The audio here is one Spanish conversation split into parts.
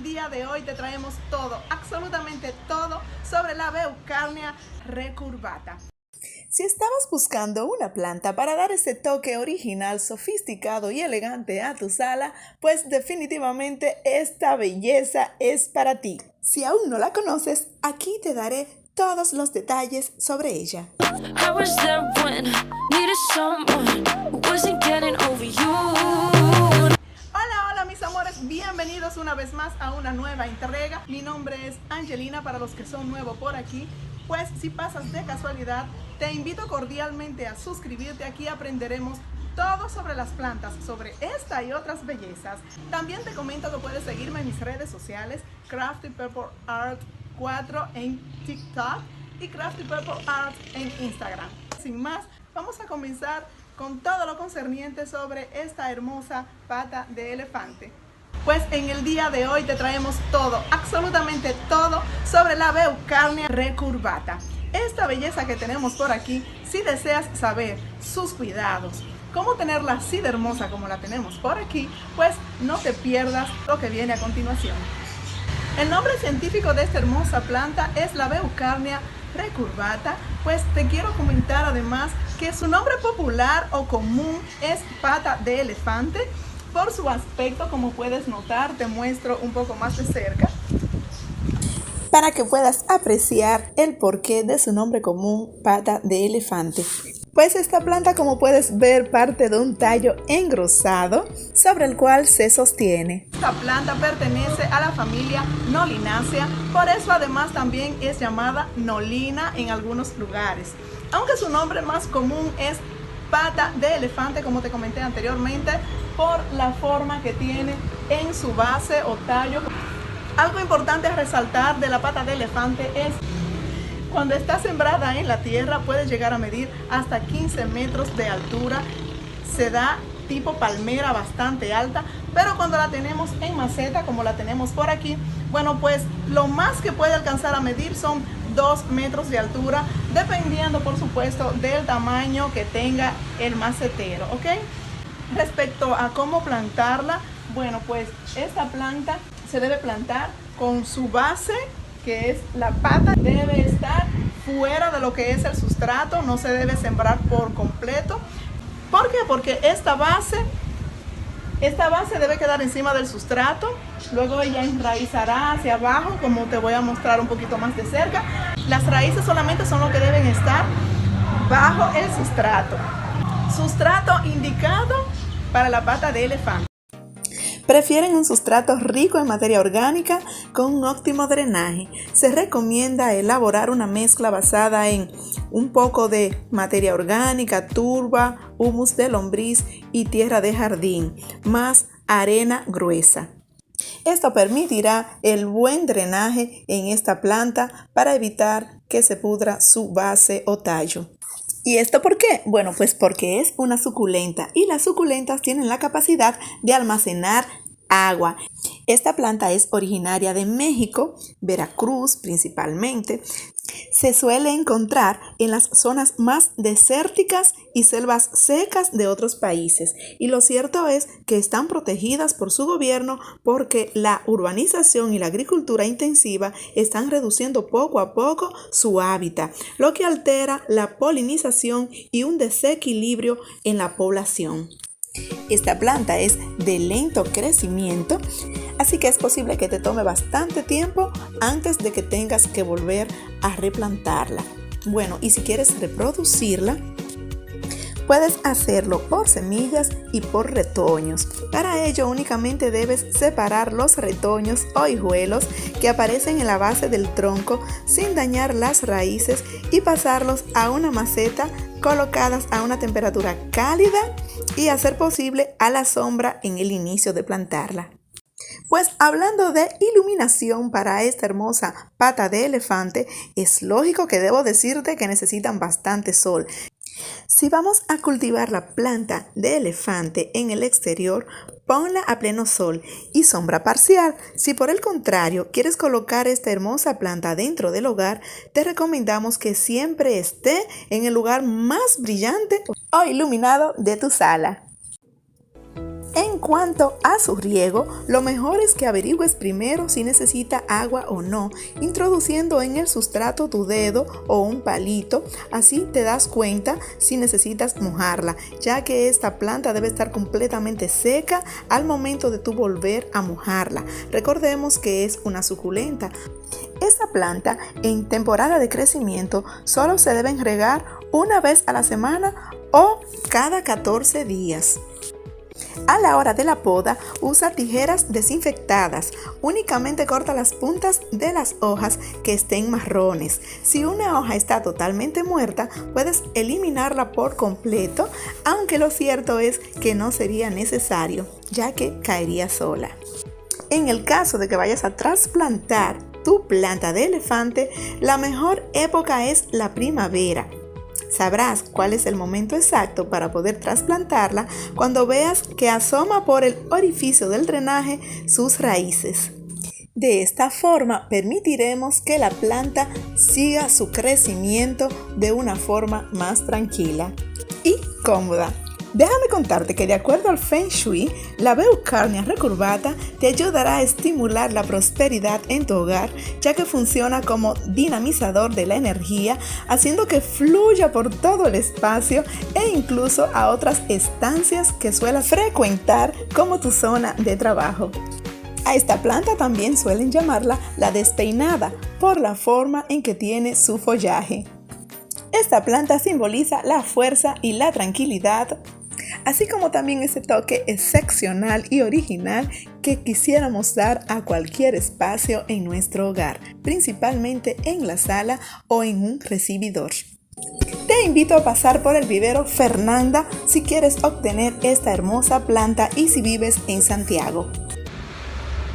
el día de hoy te traemos todo, absolutamente todo, sobre la Beaucarnea recurvata. Si estabas buscando una planta para dar ese toque original, sofisticado y elegante a tu sala, pues definitivamente esta belleza es para ti. Si aún no la conoces, aquí te daré todos los detalles sobre ella. Hola mis amores, bienvenidos una vez más a una nueva entrega. Mi nombre es Angelina para los que son nuevos por aquí. Pues si pasas de casualidad, te invito cordialmente a suscribirte. Aquí aprenderemos todo sobre las plantas, sobre esta y otras bellezas. También te comento que puedes seguirme en mis redes sociales, Crafty Purple Art 4 en TikTok y Crafty Purple Art en Instagram. Sin más, vamos a comenzar con todo lo concerniente sobre esta hermosa pata de elefante. Pues en el día de hoy te traemos todo, absolutamente todo, sobre la Beaucarnea recurvata. Esta belleza que tenemos por aquí, si deseas saber sus cuidados, cómo tenerla así de hermosa como la tenemos por aquí, pues no te pierdas lo que viene a continuación. El nombre científico de esta hermosa planta es la Beaucarnea recurvata, pues te quiero comentar además que su nombre popular o común es pata de elefante. Por su aspecto, como puedes notar, te muestro un poco más de cerca, para que puedas apreciar el porqué de su nombre común, pata de elefante. Pues esta planta, como puedes ver, parte de un tallo engrosado sobre el cual se sostiene. Esta planta pertenece a la familia Nolinaceae, por eso además también es llamada nolina en algunos lugares. Aunque su nombre más común es pata de elefante, como te comenté anteriormente, por la forma que tiene en su base o tallo. Algo importante a resaltar de la pata de elefante es cuando está sembrada en la tierra puede llegar a medir hasta 15 metros de altura. Se da tipo palmera bastante alta, pero cuando la tenemos en maceta, como la tenemos por aquí, bueno, pues lo más que puede alcanzar a medir son 2 metros de altura, dependiendo por supuesto del tamaño que tenga el macetero, ¿ok? Respecto a cómo plantarla, bueno, pues esta planta se debe plantar con su base, que es la pata, debe estar fuera de lo que es el sustrato, no se debe sembrar por completo. ¿Por qué? Porque esta base debe quedar encima del sustrato, luego ella enraizará hacia abajo, como te voy a mostrar un poquito más de cerca. Las raíces solamente son lo que deben estar bajo el sustrato indicado para la pata de elefante. Prefieren un sustrato rico en materia orgánica con un óptimo drenaje. Se recomienda elaborar una mezcla basada en un poco de materia orgánica, turba, humus de lombriz y tierra de jardín, más arena gruesa. Esto permitirá el buen drenaje en esta planta para evitar que se pudra su base o tallo. ¿Y esto por qué? Bueno, pues porque es una suculenta y las suculentas tienen la capacidad de almacenar agua. Esta planta es originaria de México, Veracruz principalmente. Se suele encontrar en las zonas más desérticas y selvas secas de otros países. Y lo cierto es que están protegidas por su gobierno porque la urbanización y la agricultura intensiva están reduciendo poco a poco su hábitat, lo que altera la polinización y un desequilibrio en la población. Esta planta es de lento crecimiento, así que es posible que te tome bastante tiempo antes de que tengas que volver a replantarla. Bueno, y si quieres reproducirla, puedes hacerlo por semillas y por retoños. Para ello únicamente debes separar los retoños o hijuelos que aparecen en la base del tronco sin dañar las raíces y pasarlos a una maceta colocadas a una temperatura cálida y a ser posible a la sombra en el inicio de plantarla. Pues hablando de iluminación para esta hermosa pata de elefante, es lógico que debo decirte que necesitan bastante sol. Si vamos a cultivar la planta de elefante en el exterior, ponla a pleno sol y sombra parcial. Si por el contrario quieres colocar esta hermosa planta dentro del hogar, te recomendamos que siempre esté en el lugar más brillante o iluminado de tu sala. En cuanto a su riego, lo mejor es que averigües primero si necesita agua o no, introduciendo en el sustrato tu dedo o un palito. Así te das cuenta si necesitas mojarla, ya que esta planta debe estar completamente seca al momento de tu volver a mojarla. Recordemos que es una suculenta. Esta planta en temporada de crecimiento solo se deben regar una vez a la semana o cada 14 días. A la hora de la poda, usa tijeras desinfectadas. Únicamente corta las puntas de las hojas que estén marrones. Si una hoja está totalmente muerta, puedes eliminarla por completo, aunque lo cierto es que no sería necesario, ya que caería sola. En el caso de que vayas a trasplantar tu planta de elefante, la mejor época es la primavera. Sabrás cuál es el momento exacto para poder trasplantarla cuando veas que asoma por el orificio del drenaje sus raíces. De esta forma permitiremos que la planta siga su crecimiento de una forma más tranquila y cómoda. Déjame contarte que de acuerdo al Feng Shui, la Beaucarnia recurvata te ayudará a estimular la prosperidad en tu hogar, ya que funciona como dinamizador de la energía, haciendo que fluya por todo el espacio e incluso a otras estancias que suelas frecuentar como tu zona de trabajo. A esta planta también suelen llamarla la despeinada por la forma en que tiene su follaje. Esta planta simboliza la fuerza y la tranquilidad, así como también ese toque excepcional y original que quisiéramos dar a cualquier espacio en nuestro hogar, principalmente en la sala o en un recibidor. Te invito a pasar por el vivero Fernanda si quieres obtener esta hermosa planta y si vives en Santiago.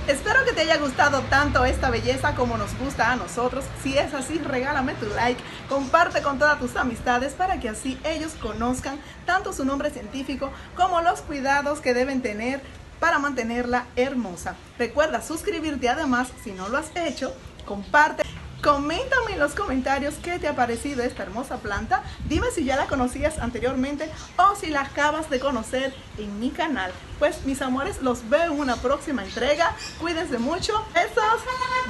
Espero que te haya gustado tanto esta belleza como nos gusta a nosotros. Si es así, regálame tu like, comparte con todas tus amistades para que así ellos conozcan tanto su nombre científico como los cuidados que deben tener para mantenerla hermosa. Recuerda suscribirte además si no lo has hecho, comparte. Coméntame en los comentarios qué te ha parecido esta hermosa planta. Dime si ya la conocías anteriormente o si la acabas de conocer en mi canal. Pues mis amores, los veo en una próxima entrega. Cuídense mucho. Besos.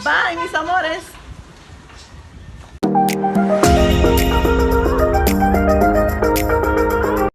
Bye mis amores.